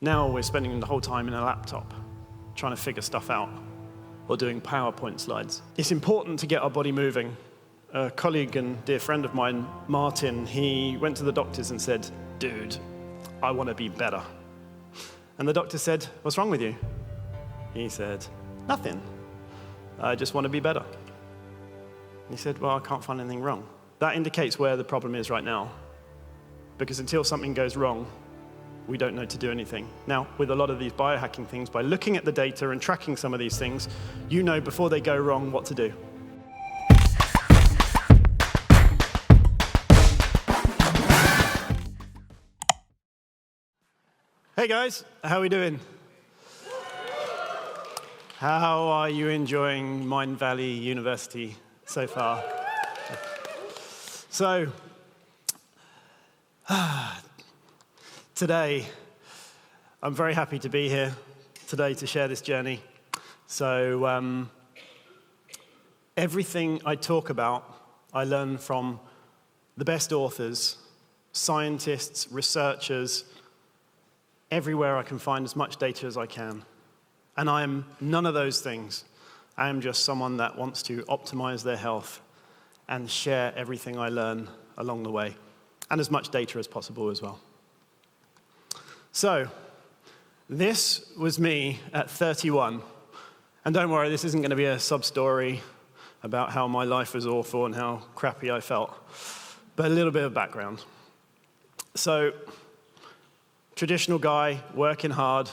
Now we're spending the whole time in a laptop trying to figure stuff out or doing PowerPoint slides. It's important to get our body moving. A colleague and dear friend of mine, Martin, he went to the doctors and said, "Dude, I want to be better." And the doctor said, "What's wrong with you?" He said, "Nothing. I just want to be better." He said, "Well, I can't find anything wrong." That indicates where the problem is right now. Because until something goes wrong, we don't know to do anything. Now, with a lot of these biohacking things, by looking at the data and tracking some of these things, you know before they go wrong what to do. Hey guys, how are we doing? How are you enjoying Mind Valley University so far? So, today, I'm very happy to be here today to share this journey. So, everything I talk about, I learn from the best authors, scientists, researchers, everywhere I can find as much data as I can. And I am none of those things. I am just someone that wants to optimize their health and share everything I learn along the way, and as much data as possible as well. So, this was me at 31. And don't worry, this isn't going to be a sub-story about how my life was awful and how crappy I felt, but a little bit of background. So, traditional guy, working hard,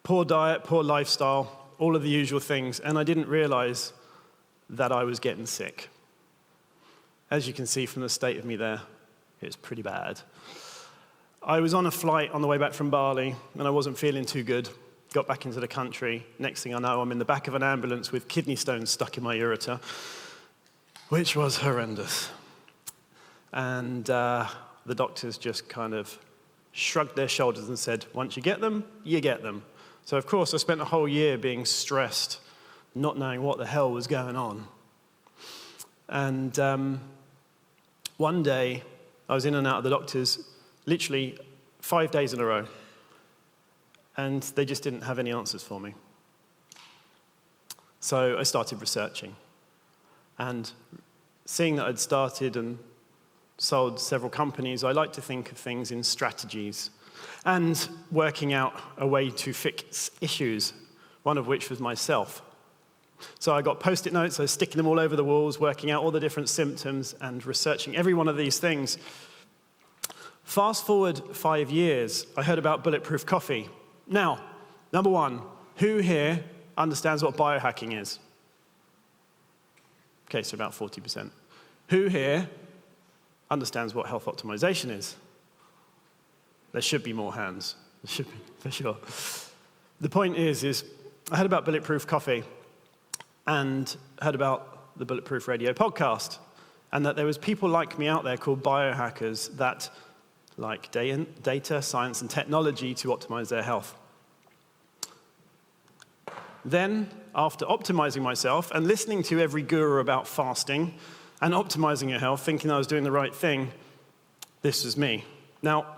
poor diet, poor lifestyle, all of the usual things, and I didn't realize that I was getting sick. As you can see from the state of me there, it's pretty bad. I was on a flight on the way back from Bali, and I wasn't feeling too good. Got back into the country. Next thing I know, I'm in the back of an ambulance with kidney stones stuck in my ureter, which was horrendous. And the doctors just kind of shrugged their shoulders and said, once you get them, you get them. So, of course, I spent a whole year being stressed, not knowing what the hell was going on. And one day, I was in and out of the doctors literally 5 days in a row, and they just didn't have any answers for me. So I started researching, and seeing that I'd started and sold several companies, I like to think of things in strategies and working out a way to fix issues, one of which was myself. So I got Post-it notes, I was sticking them all over the walls, working out all the different symptoms and researching every one of these things. Fast forward 5 years, I heard about bulletproof coffee. Now, number one, who here understands what biohacking is? Okay, so about 40%. Who here understands what health optimization is? There should be more hands. There should be, for sure. The point is I heard about bulletproof coffee and heard about the Bulletproof Radio podcast, and that there was people like me out there called biohackers that like data, science, and technology to optimize their health. Then, after optimizing myself and listening to every guru about fasting and optimizing your health, thinking I was doing the right thing, this was me. Now,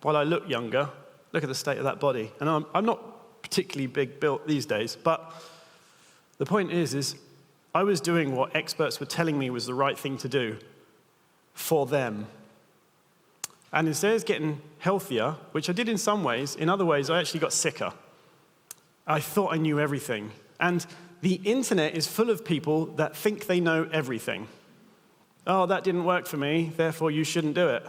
while I look younger, look at the state of that body. And I'm not particularly big built these days, but the point is I was doing what experts were telling me was the right thing to do for them. And instead of getting healthier, which I did in some ways, in other ways I actually got sicker. I thought I knew everything. And the internet is full of people that think they know everything. Oh, that didn't work for me, therefore you shouldn't do it.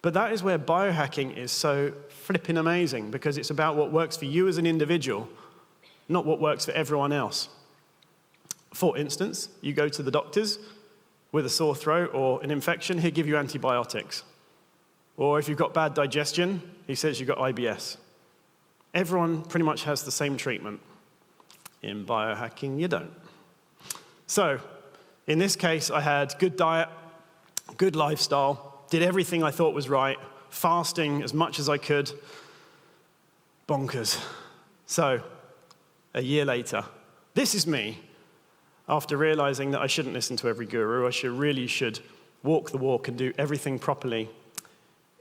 But that is where biohacking is so flipping amazing, because it's about what works for you as an individual, not what works for everyone else. For instance, you go to the doctors with a sore throat or an infection, he'll give you antibiotics. Or if you've got bad digestion, he says you've got IBS. Everyone pretty much has the same treatment. In biohacking, you don't. So, in this case, I had good diet, good lifestyle, did everything I thought was right, fasting as much as I could. Bonkers. So, a year later, this is me. After realizing that I shouldn't listen to every guru, I really should walk the walk and do everything properly.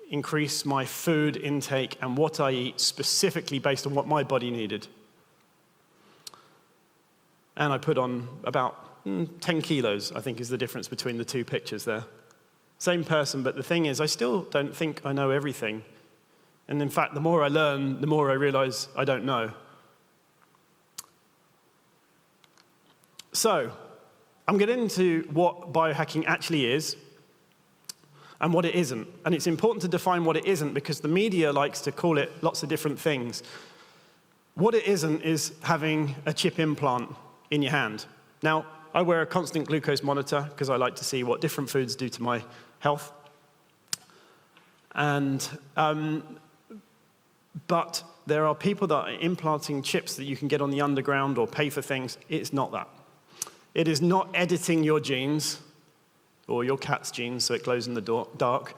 increase my food intake and what I eat specifically based on what my body needed. And I put on about 10 kilos, I think is the difference between the two pictures there. Same person, but the thing is, I still don't think I know everything. And in fact, the more I learn, the more I realize I don't know. So, I'm getting into what biohacking actually is and what it isn't. And it's important to define what it isn't because the media likes to call it lots of different things. What it isn't is having a chip implant in your hand. Now, I wear a constant glucose monitor because I like to see what different foods do to my health. And, but there are people that are implanting chips that you can get on the underground or pay for things. It's not that. It is not editing your genes or your cat's genes so it glows in the dark,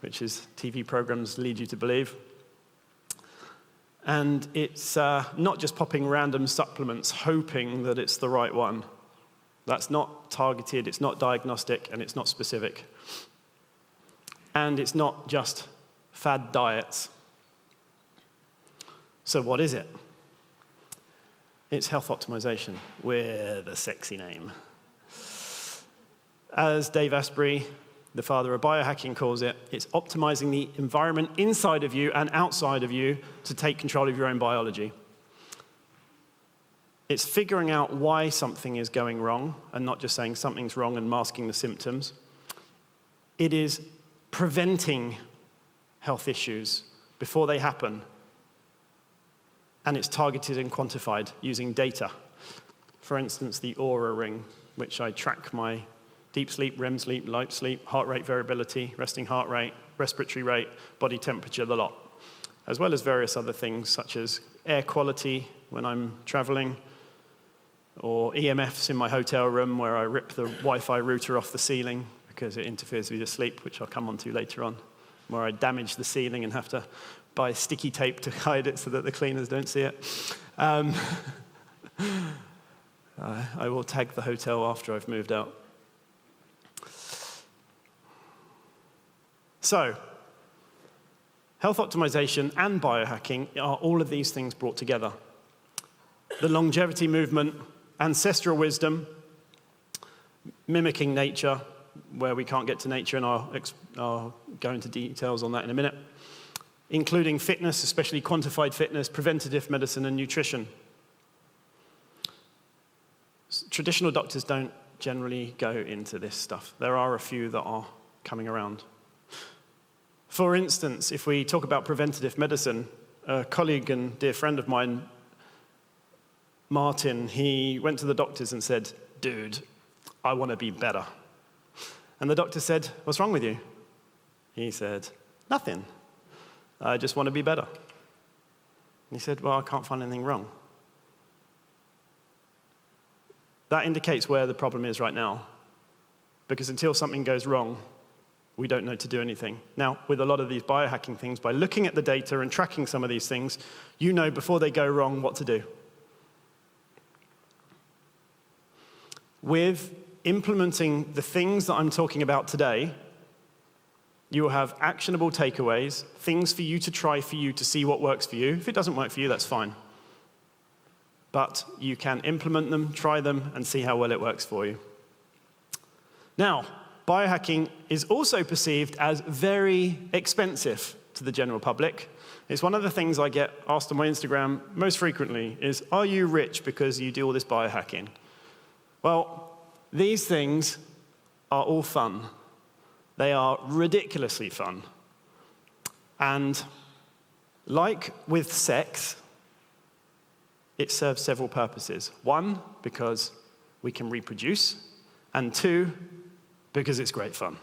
which is TV programs lead you to believe. And it's not just popping random supplements hoping that it's the right one. That's not targeted, it's not diagnostic, and it's not specific. And it's not just fad diets. So what is it? It's health optimization with a sexy name. As Dave Asprey, the father of biohacking, calls it, it's optimizing the environment inside of you and outside of you to take control of your own biology. It's figuring out why something is going wrong and not just saying something's wrong and masking the symptoms. It is preventing health issues before they happen. And it's targeted and quantified using data. For instance, the Oura ring, which I track my deep sleep, REM sleep, light sleep, heart rate variability, resting heart rate, respiratory rate, body temperature, the lot. As well as various other things such as air quality when I'm traveling, or EMFs in my hotel room where I rip the Wi-Fi router off the ceiling because it interferes with your sleep, which I'll come on to later on, where I damage the ceiling and have to buy sticky tape to hide it so that the cleaners don't see it. I will tag the hotel after I've moved out. So, health optimization and biohacking are all of these things brought together. The longevity movement, ancestral wisdom, mimicking nature, where we can't get to nature, and I'll go into details on that in a minute, including fitness, especially quantified fitness, preventative medicine, and nutrition. Traditional doctors don't generally go into this stuff. There are a few that are coming around. For instance, if we talk about preventative medicine, a colleague and dear friend of mine, Martin, he went to the doctors and said, "Dude, I want to be better." And the doctor said, "What's wrong with you?" He said, "Nothing. I just want to be better." And he said, "Well, I can't find anything wrong." That indicates where the problem is right now. Because until something goes wrong, we don't know to do anything. Now, with a lot of these biohacking things, by looking at the data and tracking some of these things, you know before they go wrong what to do. With implementing the things that I'm talking about today, you will have actionable takeaways, things for you to try for you to see what works for you. If it doesn't work for you, that's fine. But you can implement them, try them, and see how well it works for you. Now, biohacking is also perceived as very expensive to the general public. It's one of the things I get asked on my Instagram most frequently is, "Are you rich because you do all this biohacking?" Well, these things are all fun. They are ridiculously fun. And like with sex, it serves several purposes. One, because we can reproduce, and two, because it's great fun.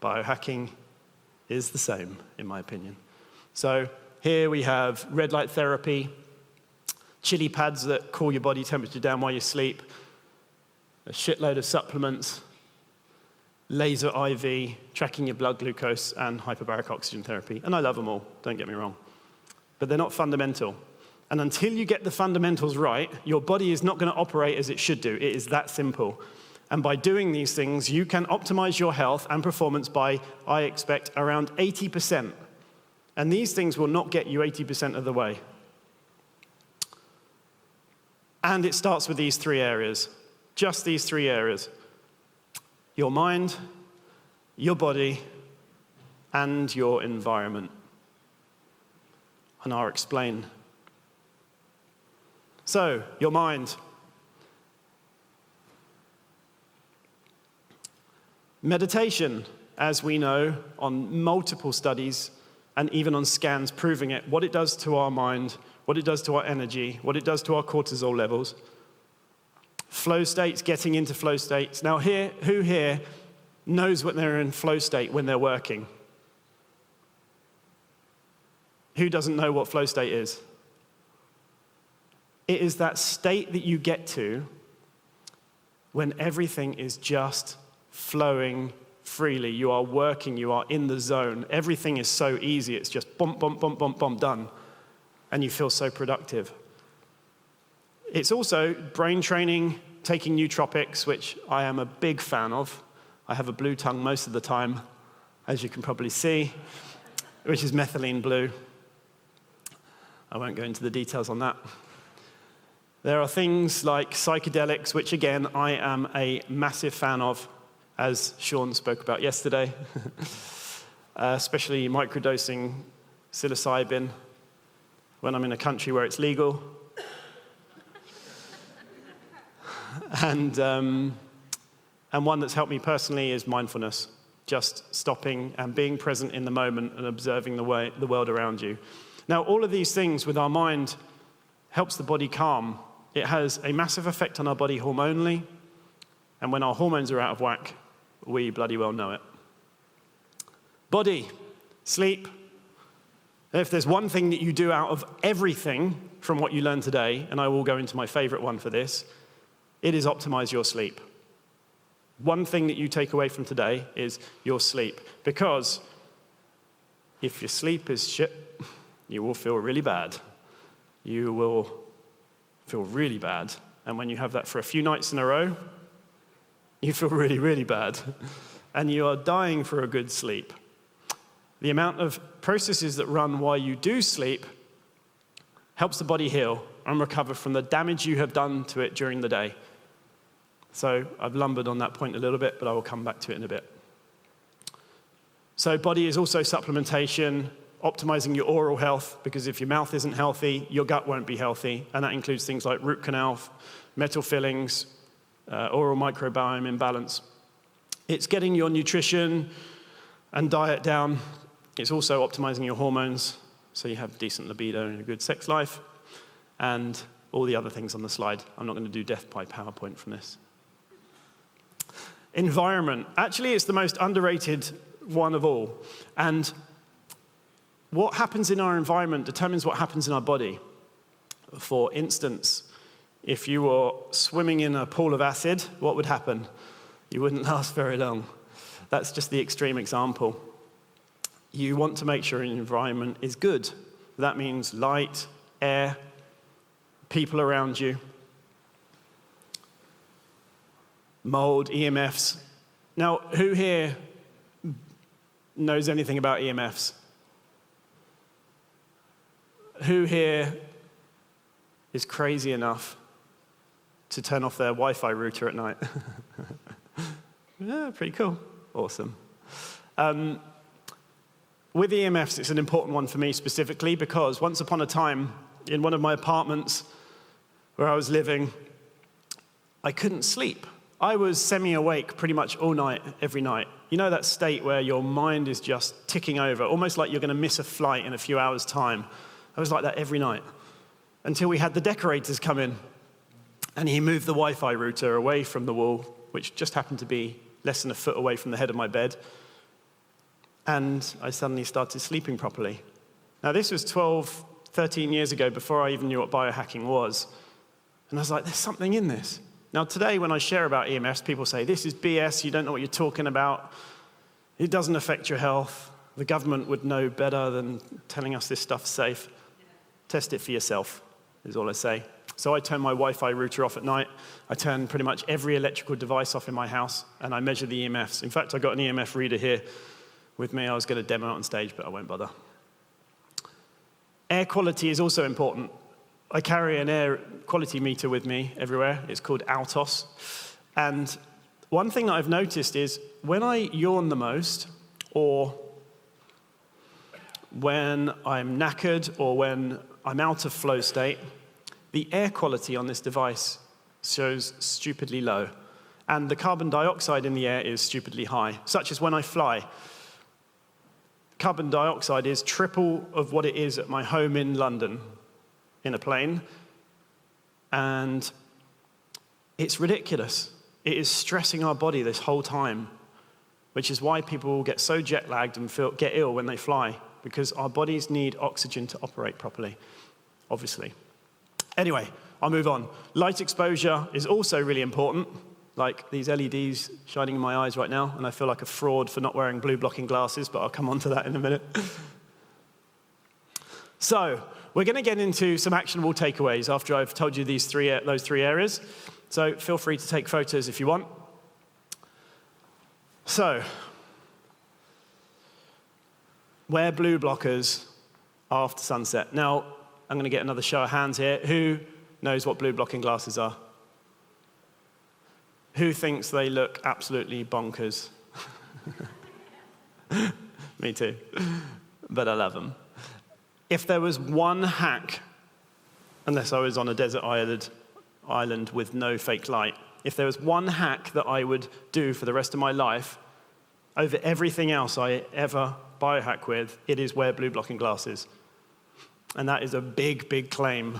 Biohacking is the same, in my opinion. So here we have red light therapy, chili pads that cool your body temperature down while you sleep, a shitload of supplements, laser IV, tracking your blood glucose, and hyperbaric oxygen therapy. And I love them all, don't get me wrong. But they're not fundamental. And until you get the fundamentals right, your body is not going to operate as it should do. It is that simple. And by doing these things, you can optimize your health and performance by, I expect, around 80%. And these things will not get you 80% of the way. And it starts with these three areas, just these three areas: your mind, your body, and your environment. And I'll explain. So, your mind. Meditation, as we know on multiple studies and even on scans proving it, what it does to our mind, what it does to our energy, what it does to our cortisol levels. Flow states, getting into flow states. Now who here knows when they're in flow state when they're working? Who doesn't know what flow state is? It is that state that you get to when everything is just flowing freely. You are working, you are in the zone. Everything is so easy, it's just bump, bump, bump, bump, bump, done. And you feel so productive. It's also brain training, taking nootropics, which I am a big fan of. I have a blue tongue most of the time, as you can probably see, which is methylene blue. I won't go into the details on that. There are things like psychedelics, which again, I am a massive fan of, as Sean spoke about yesterday, especially microdosing psilocybin when I'm in a country where it's legal. And one that's helped me personally is mindfulness, just stopping and being present in the moment and observing the world around you. Now, all of these things with our mind helps the body calm. It has a massive effect on our body hormonally, and when our hormones are out of whack, we bloody well know it. Body, sleep. If there's one thing that you do out of everything from what you learned today, and I will go into my favorite one for this, it is optimize your sleep. One thing that you take away from today is your sleep. Because if your sleep is shit, you will feel really bad. You will feel really bad. And when you have that for a few nights in a row, you feel really, really bad. And you are dying for a good sleep. The amount of processes that run while you do sleep helps the body heal and recover from the damage you have done to it during the day. So I've lumbered on that point a little bit, but I will come back to it in a bit. So body is also supplementation, optimizing your oral health, because if your mouth isn't healthy, your gut won't be healthy. And that includes things like root canal, metal fillings, oral microbiome imbalance. It's getting your nutrition and diet down. It's also optimizing your hormones, so you have decent libido and a good sex life, and all the other things on the slide. I'm not going to do death by PowerPoint from this. Environment. Actually, it's the most underrated one of all. And what happens in our environment determines what happens in our body. For instance, if you were swimming in a pool of acid, what would happen? You wouldn't last very long. That's just the extreme example. You want to make sure your environment is good. That means light, air, people around you, mold, EMFs. Now, who here knows anything about EMFs? Who here is crazy enough to turn off their Wi-Fi router at night? Yeah, pretty cool. Awesome. With EMFs, it's an important one for me specifically because once upon a time, in one of my apartments where I was living, I couldn't sleep. I was semi-awake pretty much all night, every night. You know that state where your mind is just ticking over, almost like you're going to miss a flight in a few hours' time. I was like that every night, until we had the decorators come in, and he moved the Wi-Fi router away from the wall, which just happened to be less than a foot away from the head of my bed, and I suddenly started sleeping properly. Now, this was 12, 13 years ago, before I even knew what biohacking was, and I was like, there's something in this. Now, today, when I share about EMFs, people say, this is BS, you don't know what you're talking about, it doesn't affect your health, the government would know better than telling us this stuff's safe. Test it for yourself, is all I say. So I turn my Wi-Fi router off at night. I turn pretty much every electrical device off in my house, and I measure the EMFs. In fact, I got an EMF reader here with me. I was going to demo it on stage, but I won't bother. Air quality is also important. I carry an air quality meter with me everywhere. It's called Altos. And one thing that I've noticed is when I yawn the most, or when I'm knackered, or when I'm out of flow state, the air quality on this device shows stupidly low. And the carbon dioxide in the air is stupidly high, such as when I fly. Carbon dioxide is triple of what it is at my home in London in a plane. And it's ridiculous. It is stressing our body this whole time, which is why people get so jet lagged and get ill when they fly, because our bodies need oxygen to operate properly, obviously. Anyway, I'll move on. Light exposure is also really important, like these LEDs shining in my eyes right now, and I feel like a fraud for not wearing blue blocking glasses, but I'll come on to that in a minute. So, we're going to get into some actionable takeaways after I've told you those three areas. So, feel free to take photos if you want. So, wear blue blockers after sunset. Now, I'm going to get another show of hands here. Who knows what blue blocking glasses are? Who thinks they look absolutely bonkers? Me too. But I love them. If there was one hack, unless I was on a desert island with no fake light, if there was one hack that I would do for the rest of my life, over everything else I ever biohack with, it is wear blue blocking glasses. And that is a big, big claim.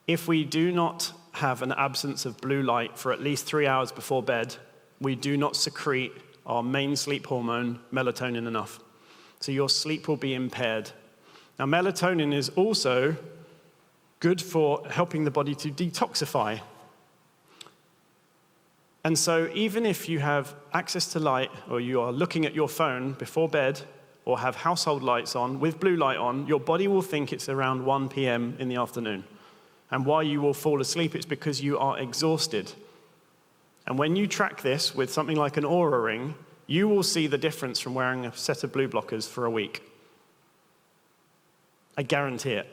If we do not have an absence of blue light for at least 3 hours before bed, we do not secrete our main sleep hormone, melatonin, enough. So your sleep will be impaired. Now, melatonin is also good for helping the body to detoxify. And so even if you have access to light, or you are looking at your phone before bed, or have household lights on with blue light on, your body will think it's around 1 p.m. in the afternoon. And why you will fall asleep, it's because you are exhausted. And when you track this with something like an Oura ring, you will see the difference from wearing a set of blue blockers for a week. I guarantee it.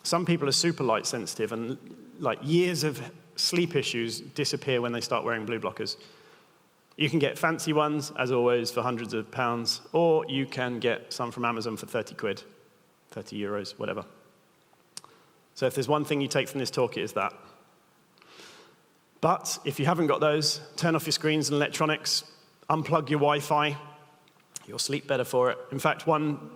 Some people are super light sensitive, and like years of sleep issues disappear when they start wearing blue blockers. You can get fancy ones, as always, for hundreds of pounds, or you can get some from Amazon for 30 quid, 30 euros, whatever. So if there's one thing you take from this talk, it is that. But if you haven't got those, turn off your screens and electronics, unplug your Wi-Fi, you'll sleep better for it. In fact, one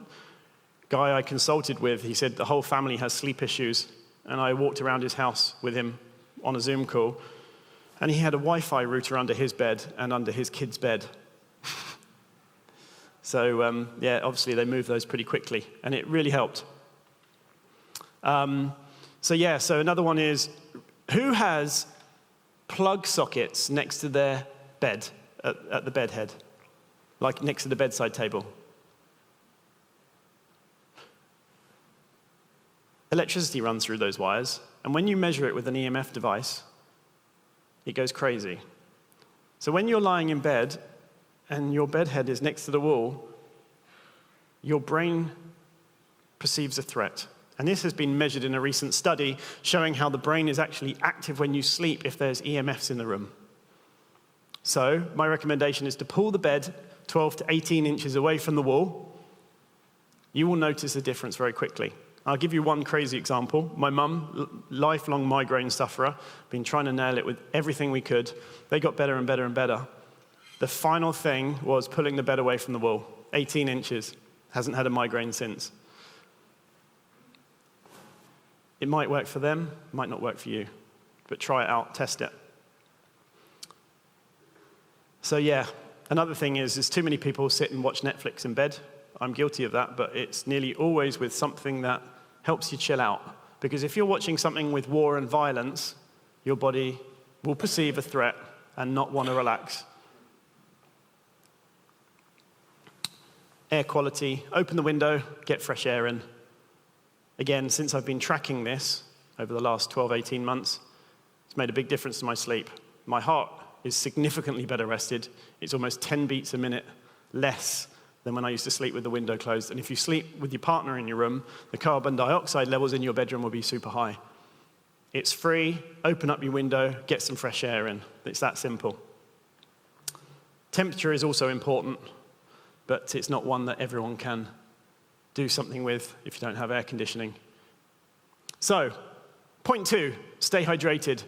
guy I consulted with, he said the whole family has sleep issues, and I walked around his house with him on a Zoom call, and he had a Wi-Fi router under his bed and under his kid's bed. So, yeah, obviously they moved those pretty quickly, and it really helped. So another one is, who has plug sockets next to their bed, at the bed head, like next to the bedside table? Electricity runs through those wires, and when you measure it with an EMF device, it goes crazy. So when you're lying in bed and your bed head is next to the wall, your brain perceives a threat. And this has been measured in a recent study showing how the brain is actually active when you sleep if there's EMFs in the room. So my recommendation is to pull the bed 12 to 18 inches away from the wall. You will notice a difference very quickly. I'll give you one crazy example. My mum, lifelong migraine sufferer, been trying to nail it with everything we could. They got better and better and better. The final thing was pulling the bed away from the wall, 18 inches. Hasn't had a migraine since. It might work for them, might not work for you, but try it out, test it. So yeah, another thing is too many people sit and watch Netflix in bed. I'm guilty of that, but it's nearly always with something that helps you chill out. Because if you're watching something with war and violence, your body will perceive a threat and not want to relax. Air quality, open the window, get fresh air in. Again, since I've been tracking this over the last 12, 18 months, it's made a big difference to my sleep. My heart is significantly better rested. It's almost 10 beats a minute less than when I used to sleep with the window closed. And if you sleep with your partner in your room, the carbon dioxide levels in your bedroom will be super high. It's free. Open up your window, get some fresh air in. It's that simple. Temperature is also important, but it's not one that everyone can do something with if you don't have air conditioning. So, point 2, stay hydrated.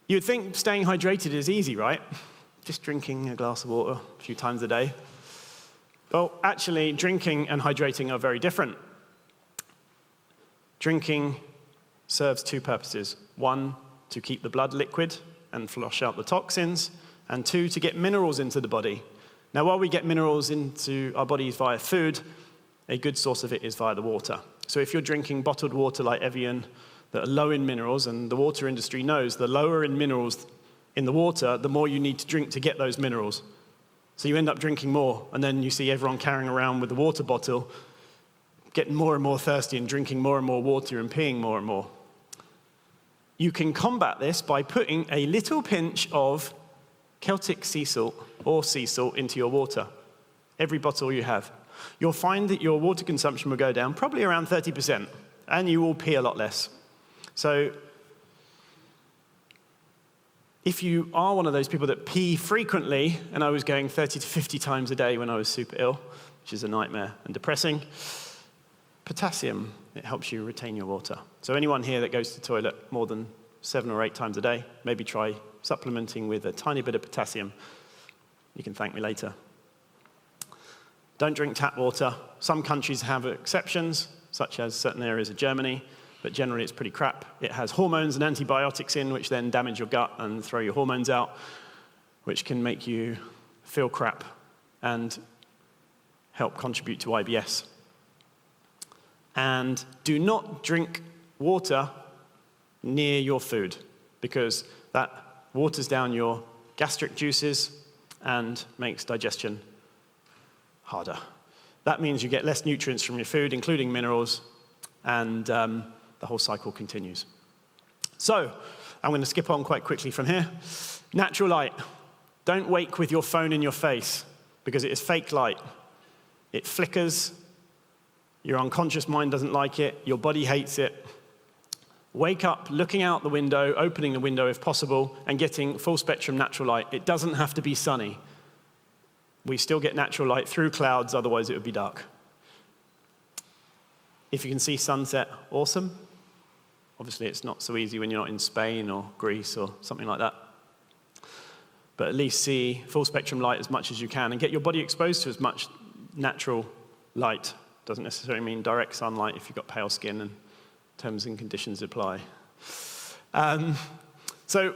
You'd think staying hydrated is easy, right? Just drinking a glass of water a few times a day. Well, actually, drinking and hydrating are very different. Drinking serves 2 purposes. 1, to keep the blood liquid and flush out the toxins, and 2, to get minerals into the body. Now, while we get minerals into our bodies via food, a good source of it is via the water. So if you're drinking bottled water like Evian that are low in minerals, and the water industry knows the lower in minerals in the water, the more you need to drink to get those minerals. So you end up drinking more, and then you see everyone carrying around with the water bottle, getting more and more thirsty and drinking more and more water and peeing more and more. You can combat this by putting a little pinch of Celtic sea salt or sea salt into your water, every bottle you have. You'll find that your water consumption will go down probably around 30%, and you will pee a lot less. So if you are one of those people that pee frequently, and I was going 30 to 50 times a day when I was super ill, which is a nightmare and depressing, potassium, it helps you retain your water. So anyone here that goes to the toilet more than 7 or 8 times a day, maybe try supplementing with a tiny bit of potassium. You can thank me later. Don't drink tap water. Some countries have exceptions, such as certain areas of Germany, but generally it's pretty crap. It has hormones and antibiotics in, which then damage your gut and throw your hormones out, which can make you feel crap and help contribute to IBS. And do not drink water near your food, because that waters down your gastric juices and makes digestion harder. That means you get less nutrients from your food, including minerals, and the whole cycle continues. So, I'm going to skip on quite quickly from here. Natural light. Don't wake with your phone in your face, because it is fake light. It flickers. Your unconscious mind doesn't like it. Your body hates it. Wake up looking out the window, opening the window if possible, and getting full spectrum natural light. It doesn't have to be sunny. We still get natural light through clouds, otherwise it would be dark. If you can see sunset, awesome. Obviously it's not so easy when you're not in Spain or Greece or something like that. But at least see full spectrum light as much as you can and get your body exposed to as much natural light. Doesn't necessarily mean direct sunlight if you've got pale skin, and terms and conditions apply. So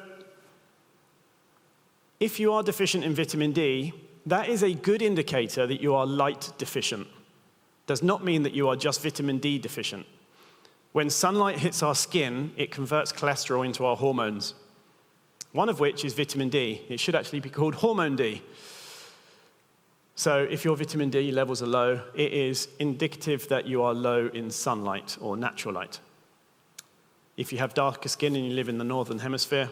if you are deficient in vitamin D, that is a good indicator that you are light deficient. Does not mean that you are just vitamin D deficient. When sunlight hits our skin, it converts cholesterol into our hormones, one of which is vitamin D. It should actually be called hormone D. So if your vitamin D levels are low, it is indicative that you are low in sunlight or natural light. If you have darker skin and you live in the northern hemisphere,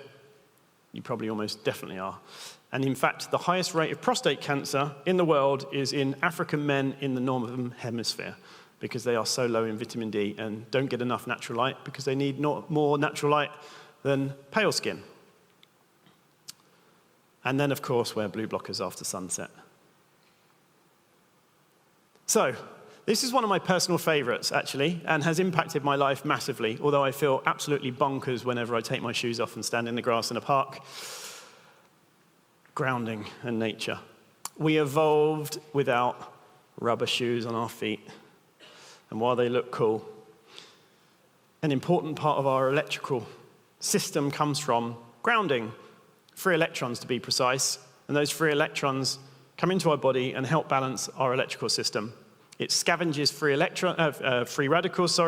you probably almost definitely are. And in fact, the highest rate of prostate cancer in the world is in African men in the northern hemisphere, because they are so low in vitamin D and don't get enough natural light because they need more natural light than pale skin. And then, of course, wear blue blockers after sunset. So, this is one of my personal favorites, actually, and has impacted my life massively, although I feel absolutely bonkers whenever I take my shoes off and stand in the grass in a park. Grounding and nature. We evolved without rubber shoes on our feet, and while they look cool, an important part of our electrical system comes from grounding, free electrons to be precise, and those free electrons come into our body and help balance our electrical system. It scavenges free radicals,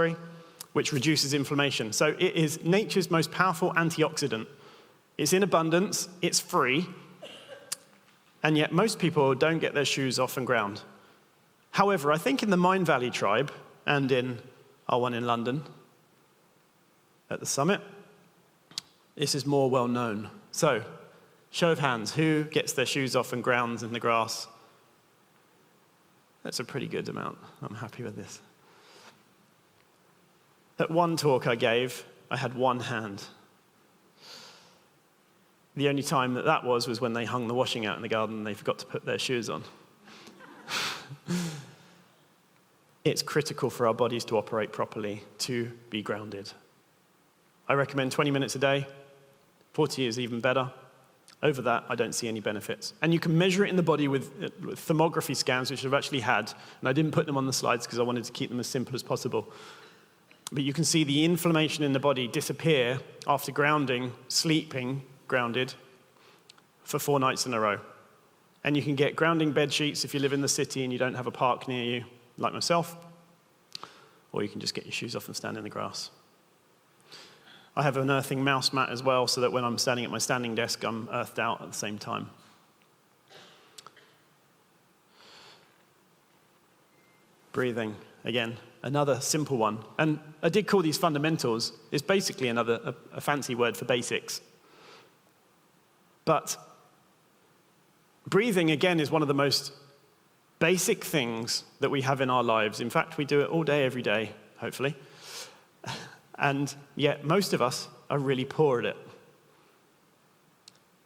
which reduces inflammation. So it is nature's most powerful antioxidant. It's in abundance, it's free, and yet most people don't get their shoes off and ground. However, I think in the Mind Valley tribe, and in our one in London at the summit. This is more well known. So, show of hands, who gets their shoes off and grounds in the grass? That's a pretty good amount. I'm happy with this. At one talk I gave, I had one hand. The only time that was when they hung the washing out in the garden and they forgot to put their shoes on. It's critical for our bodies to operate properly, to be grounded. I recommend 20 minutes a day. 40 is even better. Over that, I don't see any benefits. And you can measure it in the body with thermography scans, which I've actually had. And I didn't put them on the slides because I wanted to keep them as simple as possible. But you can see the inflammation in the body disappear after grounding, sleeping grounded, for 4 nights in a row. And you can get grounding bed sheets if you live in the city and you don't have a park near you, like myself. Or you can just get your shoes off and stand in the grass. I have an earthing mouse mat as well, so that when I'm standing at my standing desk, I'm earthed out at the same time. Breathing, again, another simple one. And I did call these fundamentals. It's basically a fancy word for basics. But breathing, again, is one of the most basic things that we have in our lives. In fact, we do it all day, every day, hopefully. And yet, most of us are really poor at it.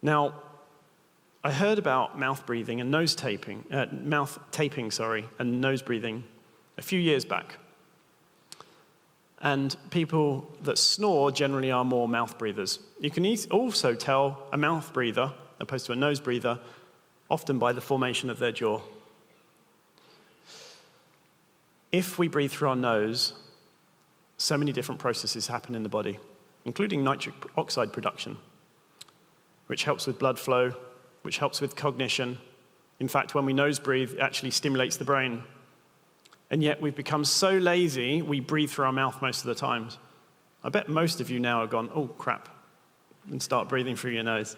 Now, I heard about mouth taping, and nose breathing a few years back. And people that snore generally are more mouth breathers. You can also tell a mouth breather, opposed to a nose breather, often by the formation of their jaw. If we breathe through our nose, so many different processes happen in the body, including nitric oxide production, which helps with blood flow, which helps with cognition. In fact, when we nose breathe, it actually stimulates the brain. And yet we've become so lazy, we breathe through our mouth most of the times. I bet most of you now have gone, oh, crap, and start breathing through your nose.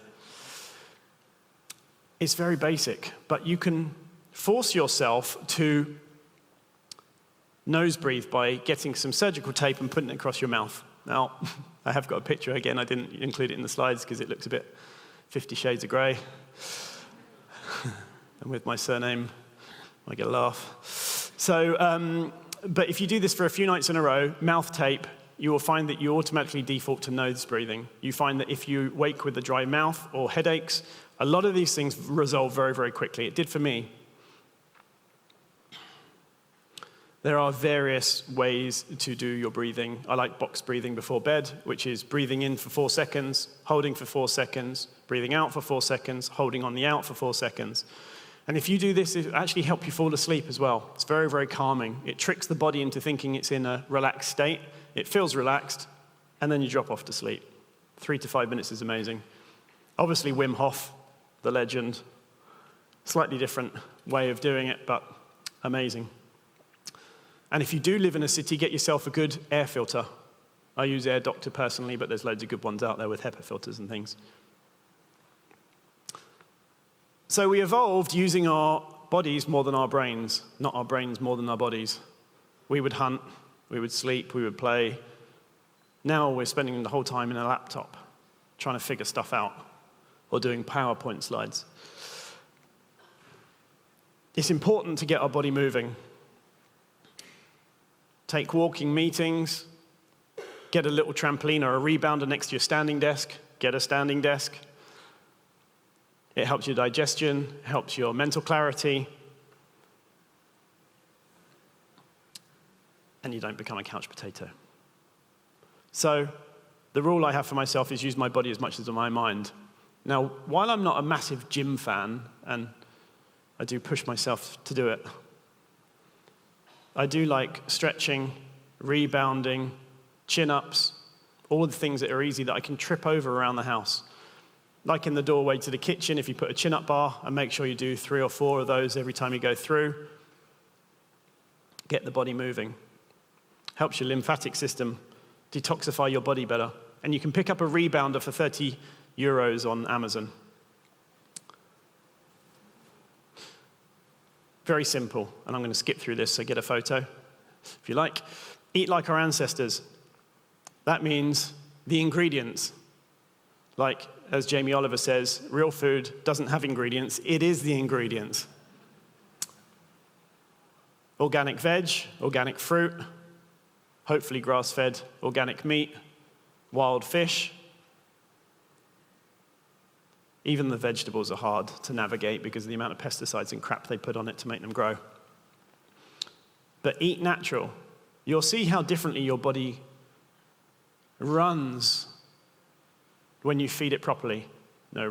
It's very basic, but you can force yourself to nose breathe by getting some surgical tape and putting it across your mouth. Now, I have got a picture again. I didn't include it in the slides because it looks a bit 50 Shades of Grey. And with my surname, I get a laugh. So, but if you do this for a few nights in a row, mouth tape, you will find that you automatically default to nose breathing. You find that if you wake with a dry mouth or headaches, a lot of these things resolve very, very quickly. It did for me. There are various ways to do your breathing. I like box breathing before bed, which is breathing in for 4 seconds, holding for 4 seconds, breathing out for 4 seconds, holding on the out for 4 seconds. And if you do this, it will actually help you fall asleep as well. It's very, very calming. It tricks the body into thinking it's in a relaxed state. It feels relaxed, and then you drop off to sleep. 3 to 5 minutes is amazing. Obviously, Wim Hof, the legend, slightly different way of doing it, but amazing. And if you do live in a city, get yourself a good air filter. I use Air Doctor personally, but there's loads of good ones out there with HEPA filters and things. So we evolved using our bodies more than our brains, not our brains more than our bodies. We would hunt, we would sleep, we would play. Now we're spending the whole time in a laptop trying to figure stuff out or doing PowerPoint slides. It's important to get our body moving. Take walking meetings, get a little trampoline or a rebounder next to your standing desk, get a standing desk. It helps your digestion, helps your mental clarity, and you don't become a couch potato. So the rule I have for myself is use my body as much as my mind. Now, while I'm not a massive gym fan, and I do push myself to do it, I do like stretching, rebounding, chin-ups, all the things that are easy that I can trip over around the house. Like in the doorway to the kitchen, if you put a chin-up bar, and make sure you do 3 or 4 of those every time you go through. Get the body moving. Helps your lymphatic system detoxify your body better. And you can pick up a rebounder for €30 on Amazon. Very simple, and I'm going to skip through this, so get a photo. If you like, eat like our ancestors. That means the ingredients. Like, as Jamie Oliver says, real food doesn't have ingredients, it is the ingredients. Organic veg, organic fruit, hopefully grass-fed organic meat, wild fish. Even the vegetables are hard to navigate because of the amount of pesticides and crap they put on it to make them grow. But eat natural. You'll see how differently your body runs when you feed it properly. No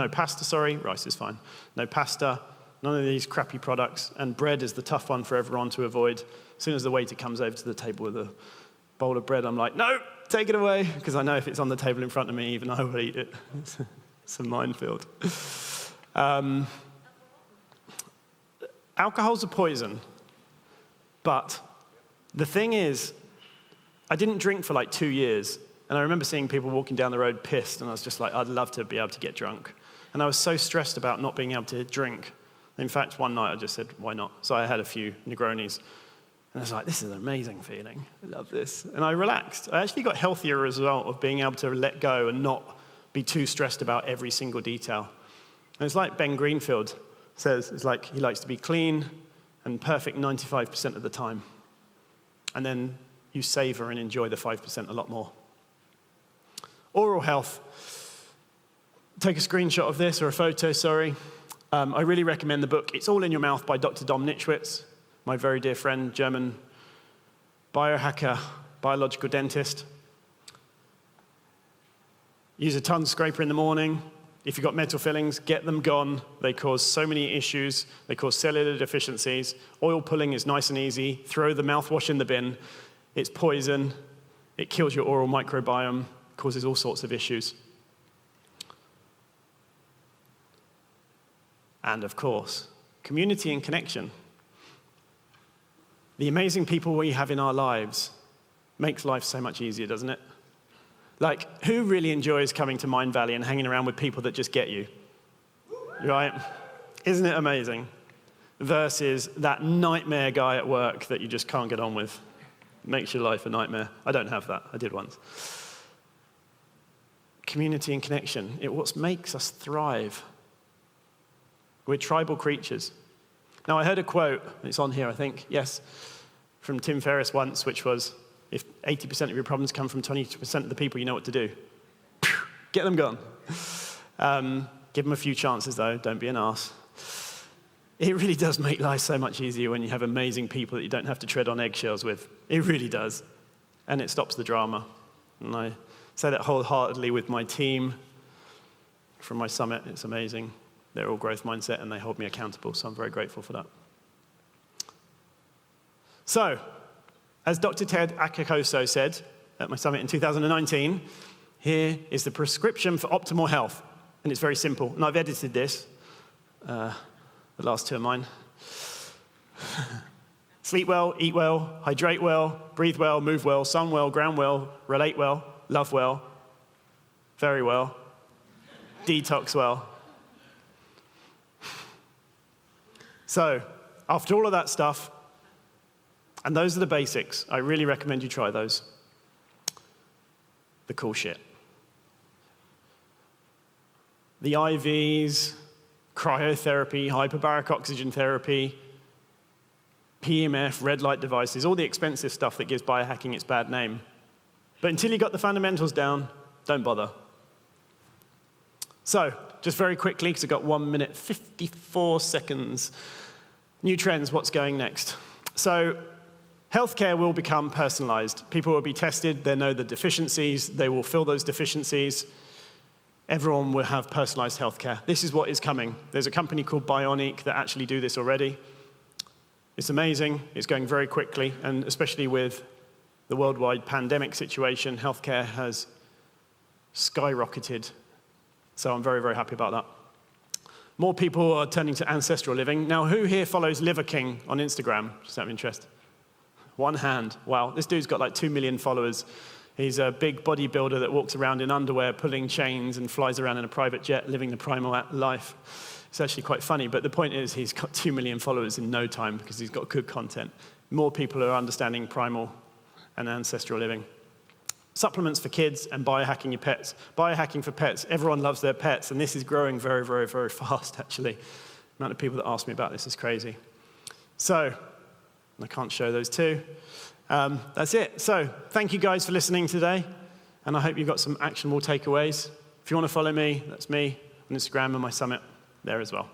pasta, rice is fine. No pasta, none of these crappy products, and bread is the tough one for everyone to avoid. As soon as the waiter comes over to the table with a bowl of bread, I'm like, no, take it away, because I know if it's on the table in front of me, even I will eat it. It's a minefield. Alcohol's a poison, but the thing is, I didn't drink for like 2 years, and I remember seeing people walking down the road pissed, and I was just like, I'd love to be able to get drunk. And I was so stressed about not being able to drink. In fact, one night I just said, why not? So I had a few Negronis, and I was like, this is an amazing feeling. I love this. And I relaxed. I actually got healthier as a result of being able to let go and not be too stressed about every single detail. And it's like Ben Greenfield says, it's like he likes to be clean and perfect 95% of the time. And then you savor and enjoy the 5% a lot more. Oral health. Take a screenshot of this, or a photo, sorry. I really recommend the book It's All in Your Mouth by Dr. Dom Nitzschwitz, my very dear friend, German biohacker, biological dentist. Use a tongue scraper in the morning. If you've got metal fillings, get them gone. They cause so many issues. They cause cellular deficiencies. Oil pulling is nice and easy. Throw the mouthwash in the bin. It's poison. It kills your oral microbiome. Causes all sorts of issues. And of course, community and connection. The amazing people we have in our lives makes life so much easier, doesn't it? Like, who really enjoys coming to Mind Valley and hanging around with people that just get you? Right? Isn't it amazing? Versus that nightmare guy at work that you just can't get on with. Makes your life a nightmare. I don't have that. I did once. Community and connection. It's what makes us thrive. We're tribal creatures. Now, I heard a quote, it's on here, I think, yes, from Tim Ferriss once, which was, if 80% of your problems come from 20% of the people, you know what to do. Get them gone. Give them a few chances, though. Don't be an arse. It really does make life so much easier when you have amazing people that you don't have to tread on eggshells with. It really does. And it stops the drama. And I say that wholeheartedly with my team from my summit. It's amazing. They're all growth mindset, and they hold me accountable, so I'm very grateful for that. So, as Dr. Ted Akakoso said at my summit in 2019, here is the prescription for optimal health. And it's very simple. And I've edited this, the last two of mine. Sleep well, eat well, hydrate well, breathe well, move well, sun well, ground well, relate well, love well, very well, detox well. So, after all of that stuff, and those are the basics, I really recommend you try those. The cool shit. The IVs, cryotherapy, hyperbaric oxygen therapy, PEMF, red light devices, all the expensive stuff that gives biohacking its bad name. But until you got the fundamentals down, don't bother. So, just very quickly, because I've got 1 minute, 54 seconds. New trends, what's going next? So, healthcare will become personalized. People will be tested, they know the deficiencies, they will fill those deficiencies. Everyone will have personalized healthcare. This is what is coming. There's a company called Bionic that actually do this already. It's amazing, it's going very quickly, and especially with the worldwide pandemic situation, healthcare has skyrocketed. So I'm very, very happy about that. More people are turning to ancestral living. Now, who here follows Liver King on Instagram? Just out of interest. One hand. Wow, this dude's got like 2 million followers. He's a big bodybuilder that walks around in underwear, pulling chains, and flies around in a private jet, living the primal life. It's actually quite funny, but the point is he's got 2 million followers in no time because he's got good content. more people are understanding primal and ancestral living. Supplements for kids and biohacking your pets. Biohacking for pets. Everyone loves their pets, and this is growing very, very, very fast, actually. The amount of people that ask me about this is crazy. So, I can't show those two. That's it. So, thank you guys for listening today, and I hope you got some actionable takeaways. If you want to follow me, that's me on Instagram and my summit there as well.